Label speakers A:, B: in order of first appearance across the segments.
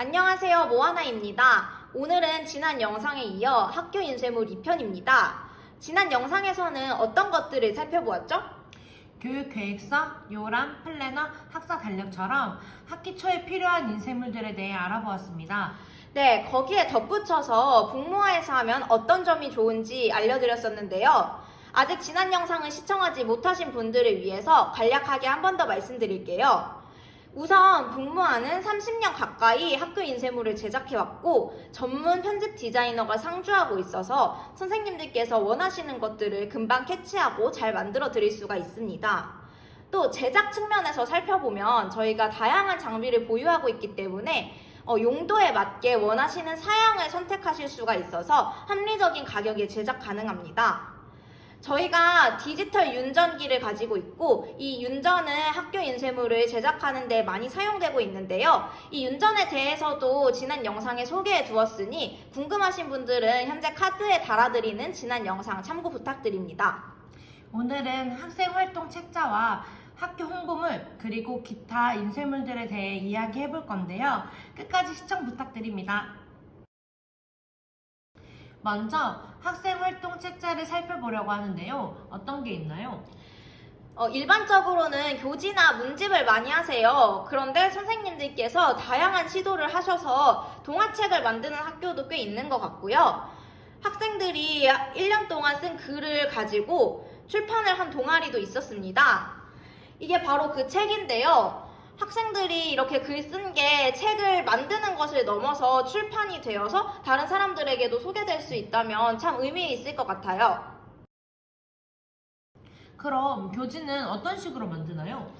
A: 안녕하세요, 모아나입니다. 오늘은 지난 영상에 이어 학교 인쇄물 2편입니다. 지난 영상에서는 어떤 것들을 살펴보았죠?
B: 교육 계획서, 요람, 플래너, 학사 달력처럼 학기 초에 필요한 인쇄물들에 대해 알아보았습니다.
A: 네, 거기에 덧붙여서 북모아에서 하면 어떤 점이 좋은지 알려드렸었는데요. 아직 지난 영상을 시청하지 못하신 분들을 위해서 간략하게 한 번 더 말씀드릴게요. 우선 북모아는 30년 가까이 학교 인쇄물을 제작해왔고 전문 편집 디자이너가 상주하고 있어서 선생님들께서 원하시는 것들을 금방 캐치하고 잘 만들어 드릴 수가 있습니다. 또 제작 측면에서 살펴보면 저희가 다양한 장비를 보유하고 있기 때문에 용도에 맞게 원하시는 사양을 선택하실 수가 있어서 합리적인 가격에 제작 가능합니다. 저희가 디지털 윤전기를 가지고 있고 이 윤전은 학교 인쇄물을 제작하는 데 많이 사용되고 있는데요. 이 윤전에 대해서도 지난 영상에 소개해 두었으니 궁금하신 분들은 현재 카드에 달아드리는 지난 영상 참고 부탁드립니다.
B: 오늘은 학생활동 책자와 학교 홍보물 그리고 기타 인쇄물들에 대해 이야기해 볼 건데요. 끝까지 시청 부탁드립니다. 먼저 학생활동 책자를 살펴보려고 하는데요. 어떤 게 있나요?
A: 일반적으로는 교지나 문집을 많이 하세요. 그런데 선생님들께서 다양한 시도를 하셔서 동화책을 만드는 학교도 꽤 있는 것 같고요. 학생들이 1년 동안 쓴 글을 가지고 출판을 한 동아리도 있었습니다. 이게 바로 그 책인데요. 학생들이 이렇게 글 쓴 게 책을 만드는 것을 넘어서 출판이 되어서 다른 사람들에게도 소개될 수 있다면 참 의미 있을 것 같아요.
B: 그럼 교지는 어떤 식으로 만드나요?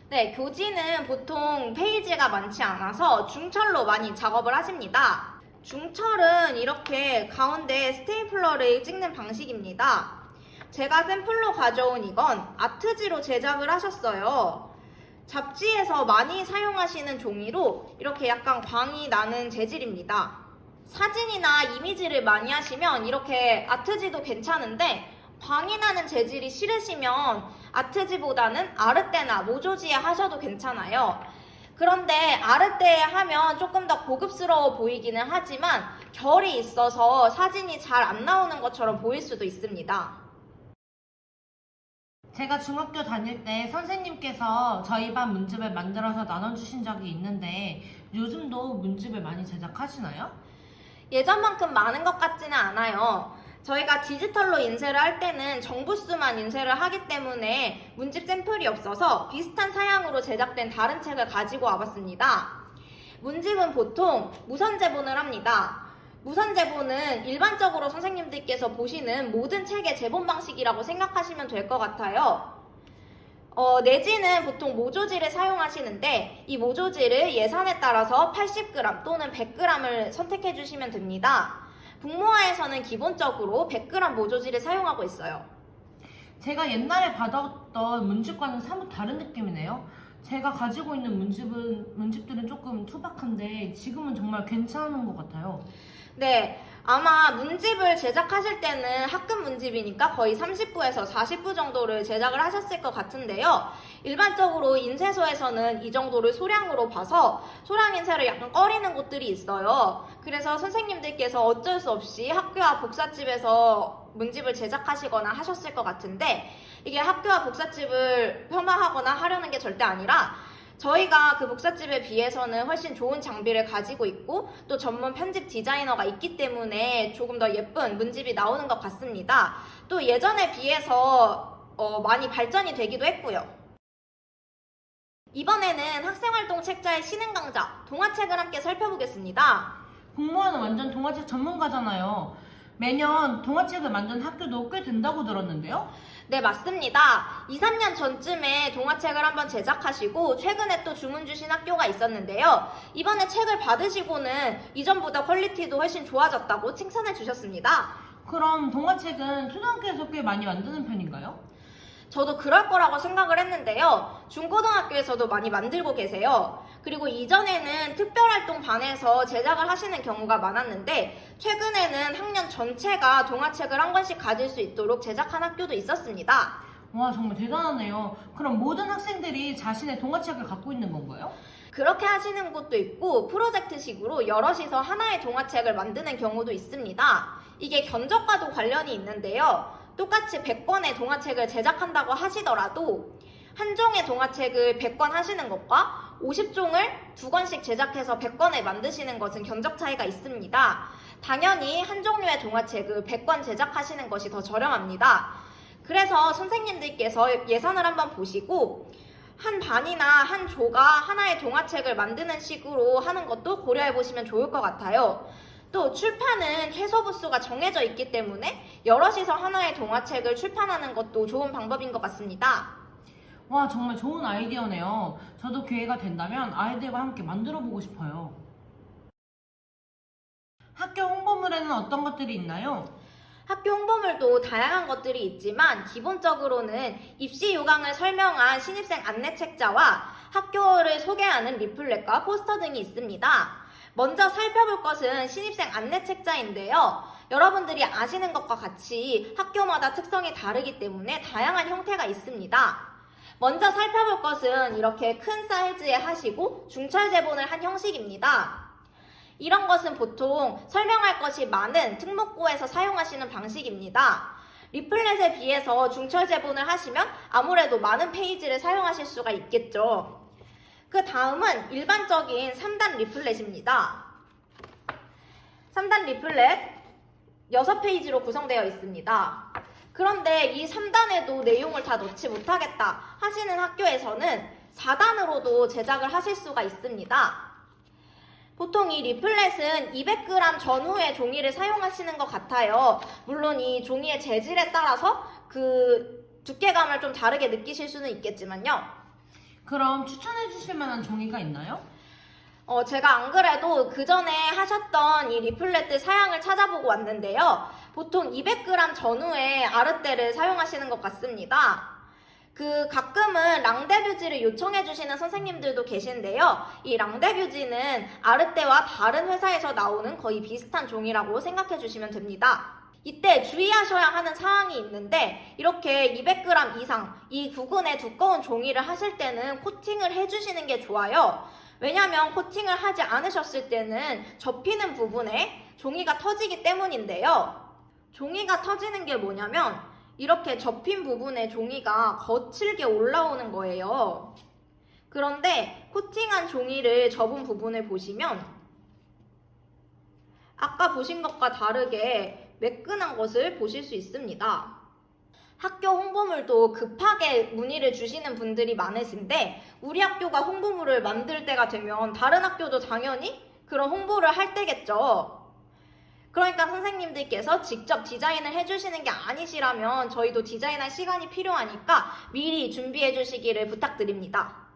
A: 네, 교지는 보통 페이지가 많지 않아서 중철로 많이 작업을 하십니다. 중철은 이렇게 가운데 스테이플러를 찍는 방식입니다. 제가 샘플로 가져온 이건 아트지로 제작을 하셨어요. 잡지에서 많이 사용하시는 종이로 이렇게 약간 광이 나는 재질입니다. 사진이나 이미지를 많이 하시면 이렇게 아트지도 괜찮은데 광이 나는 재질이 싫으시면 아트지보다는 아르떼나 모조지에 하셔도 괜찮아요. 그런데 아르떼에 하면 조금 더 고급스러워 보이기는 하지만 결이 있어서 사진이 잘 안 나오는 것처럼 보일 수도 있습니다.
B: 제가 중학교 다닐 때 선생님께서 저희 반 문집을 만들어서 나눠주신 적이 있는데 요즘도 문집을 많이 제작하시나요?
A: 예전만큼 많은 것 같지는 않아요. 저희가 디지털로 인쇄를 할 때는 정부수만 인쇄를 하기 때문에 문집 샘플이 없어서 비슷한 사양으로 제작된 다른 책을 가지고 와봤습니다. 문집은 보통 무선 제본을 합니다. 무선 제본은 일반적으로 선생님들께서 보시는 모든 책의 제본 방식이라고 생각하시면 될 것 같아요. 내지는 보통 모조지를 사용하시는데 이 모조지를 예산에 따라서 80g 또는 100g을 선택해 주시면 됩니다. 북모아에서는 기본적으로 100g 모조지를 사용하고 있어요.
B: 제가 옛날에 받았던 문집과는 사뭇 다른 느낌이네요. 제가 가지고 있는 문집들은 조금 투박한데 지금은 정말 괜찮은 것 같아요.
A: 네, 아마 문집을 제작하실 때는 학급 문집이니까 거의 30부에서 40부 정도를 제작을 하셨을 것 같은데요. 일반적으로 인쇄소에서는 이 정도를 소량으로 봐서 소량 인쇄를 약간 꺼리는 곳들이 있어요. 그래서 선생님들께서 어쩔 수 없이 학교와 복사집에서 문집을 제작하시거나 하셨을 것 같은데 이게 학교와 복사집을 폄하하거나 하려는 게 절대 아니라 저희가 그 복사집에 비해서는 훨씬 좋은 장비를 가지고 있고 또 전문 편집 디자이너가 있기 때문에 조금 더 예쁜 문집이 나오는 것 같습니다. 또 예전에 비해서 많이 발전이 되기도 했고요. 이번에는 학생활동 책자의 신흥 강자 동화책을 함께 살펴보겠습니다.
B: 공무원은 완전 동화책 전문가잖아요. 매년 동화책을 만든 학교도 꽤 된다고 들었는데요?
A: 네, 맞습니다. 2, 3년 전쯤에 동화책을 한번 제작하시고 최근에 또 주문 주신 학교가 있었는데요. 이번에 책을 받으시고는 이전보다 퀄리티도 훨씬 좋아졌다고 칭찬해 주셨습니다.
B: 그럼 동화책은 초등학교에서 꽤 많이 만드는 편인가요?
A: 저도 그럴 거라고 생각을 했는데요. 중고등학교에서도 많이 만들고 계세요. 그리고 이전에는 특별활동 반에서 제작을 하시는 경우가 많았는데 최근에는 학년 전체가 동화책을 한 권씩 가질 수 있도록 제작한 학교도 있었습니다.
B: 와, 정말 대단하네요. 그럼 모든 학생들이 자신의 동화책을 갖고 있는 건가요?
A: 그렇게 하시는 곳도 있고 프로젝트식으로 여럿이서 하나의 동화책을 만드는 경우도 있습니다. 이게 견적과도 관련이 있는데요. 똑같이 100권의 동화책을 제작한다고 하시더라도 한 종의 동화책을 100권 하시는 것과 50종을 2권씩 제작해서 100권을 만드시는 것은 견적 차이가 있습니다. 당연히 한 종류의 동화책을 100권 제작하시는 것이 더 저렴합니다. 그래서 선생님들께서 예산을 한번 보시고 한 반이나 한 조가 하나의 동화책을 만드는 식으로 하는 것도 고려해 보시면 좋을 것 같아요. 또 출판은 최소 부수가 정해져 있기 때문에 여럿이서 하나의 동화책을 출판하는 것도 좋은 방법인 것 같습니다.
B: 와, 정말 좋은 아이디어네요. 저도 기회가 된다면 아이들과 함께 만들어 보고 싶어요. 학교 홍보물에는 어떤 것들이 있나요?
A: 학교 홍보물도 다양한 것들이 있지만 기본적으로는 입시 요강을 설명한 신입생 안내 책자와 학교를 소개하는 리플렛과 포스터 등이 있습니다. 먼저 살펴볼 것은 신입생 안내 책자인데요. 여러분들이 아시는 것과 같이 학교마다 특성이 다르기 때문에 다양한 형태가 있습니다. 먼저 살펴볼 것은 이렇게 큰 사이즈에 하시고 중철 제본을 한 형식입니다. 이런 것은 보통 설명할 것이 많은 특목고에서 사용하시는 방식입니다. 리플렛에 비해서 중철 제본을 하시면 아무래도 많은 페이지를 사용하실 수가 있겠죠. 그 다음은 일반적인 3단 리플렛입니다. 3단 리플렛 6페이지로 구성되어 있습니다. 그런데 이 3단에도 내용을 다 넣지 못하겠다 하시는 학교에서는 4단으로도 제작을 하실 수가 있습니다. 보통 이 리플렛은 200g 전후의 종이를 사용하시는 것 같아요. 물론 이 종이의 재질에 따라서 그 두께감을 좀 다르게 느끼실 수는 있겠지만요.
B: 그럼 추천해 주실 만한 종이가 있나요?
A: 제가 안 그래도 그 전에 하셨던 이 리플렛들 사양을 찾아보고 왔는데요. 보통 200g 전후의 아르떼를 사용하시는 것 같습니다. 가끔은 랑데뷰지를 요청해 주시는 선생님들도 계신데요. 이 랑데뷰지는 아르떼와 다른 회사에서 나오는 거의 비슷한 종이라고 생각해 주시면 됩니다. 이때 주의하셔야 하는 사항이 있는데 이렇게 200g 이상 이 구근의 두꺼운 종이를 하실 때는 코팅을 해주시는 게 좋아요. 왜냐하면 코팅을 하지 않으셨을 때는 접히는 부분에 종이가 터지기 때문인데요. 종이가 터지는 게 뭐냐면 이렇게 접힌 부분에 종이가 거칠게 올라오는 거예요. 그런데 코팅한 종이를 접은 부분을 보시면 아까 보신 것과 다르게 매끈한 것을 보실 수 있습니다. 학교 홍보물도 급하게 문의를 주시는 분들이 많으신데 우리 학교가 홍보물을 만들 때가 되면 다른 학교도 당연히 그런 홍보를 할 때겠죠. 그러니까 선생님들께서 직접 디자인을 해주시는 게 아니시라면 저희도 디자인할 시간이 필요하니까 미리 준비해 주시기를 부탁드립니다.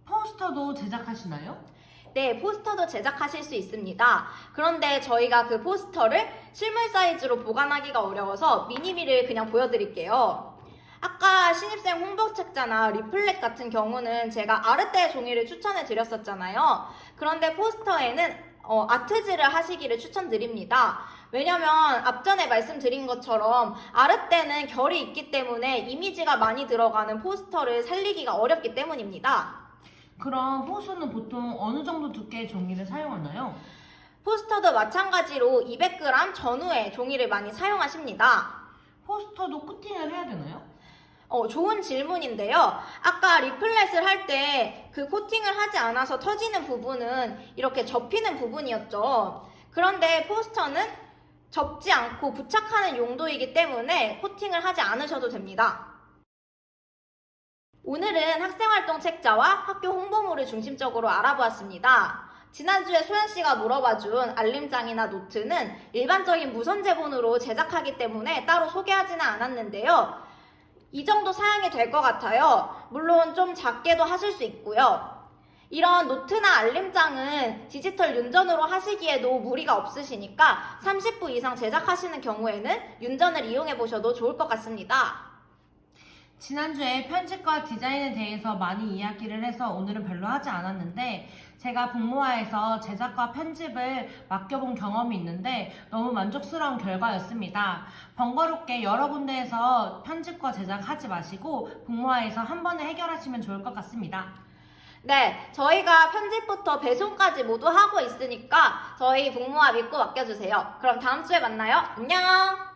B: 포스터도 제작하시나요?
A: 네, 포스터도 제작하실 수 있습니다. 그런데 저희가 그 포스터를 실물 사이즈로 보관하기가 어려워서 미니미를 그냥 보여드릴게요. 아까 신입생 홍보 책자나 리플렛 같은 경우는 제가 아르떼 종이를 추천해 드렸었잖아요. 그런데 포스터에는 아트지를 하시기를 추천드립니다. 왜냐면 앞전에 말씀드린 것처럼 아르떼는 결이 있기 때문에 이미지가 많이 들어가는 포스터를 살리기가 어렵기 때문입니다.
B: 그럼 호수는 보통 어느 정도 두께의 종이를 사용하나요?
A: 포스터도 마찬가지로 200g 전후의 종이를 많이 사용하십니다.
B: 포스터도 코팅을 해야 되나요?
A: 좋은 질문인데요. 아까 리플렛을 할 때 그 코팅을 하지 않아서 터지는 부분은 이렇게 접히는 부분이었죠. 그런데 포스터는 접지 않고 부착하는 용도이기 때문에 코팅을 하지 않으셔도 됩니다. 오늘은 학생활동 책자와 학교 홍보물을 중심적으로 알아보았습니다. 지난주에 소연씨가 물어봐준 알림장이나 노트는 일반적인 무선제본으로 제작하기 때문에 따로 소개하지는 않았는데요. 이 정도 사양이 될 것 같아요. 물론 좀 작게도 하실 수 있고요. 이런 노트나 알림장은 디지털 윤전으로 하시기에도 무리가 없으시니까 30부 이상 제작하시는 경우에는 윤전을 이용해 보셔도 좋을 것 같습니다.
B: 지난주에 편집과 디자인에 대해서 많이 이야기를 해서 오늘은 별로 하지 않았는데 제가 북모아에서 제작과 편집을 맡겨본 경험이 있는데 너무 만족스러운 결과였습니다. 번거롭게 여러 군데에서 편집과 제작하지 마시고 북모아에서 한 번에 해결하시면 좋을 것 같습니다.
A: 네, 저희가 편집부터 배송까지 모두 하고 있으니까 저희 북모아 믿고 맡겨주세요. 그럼 다음 주에 만나요. 안녕!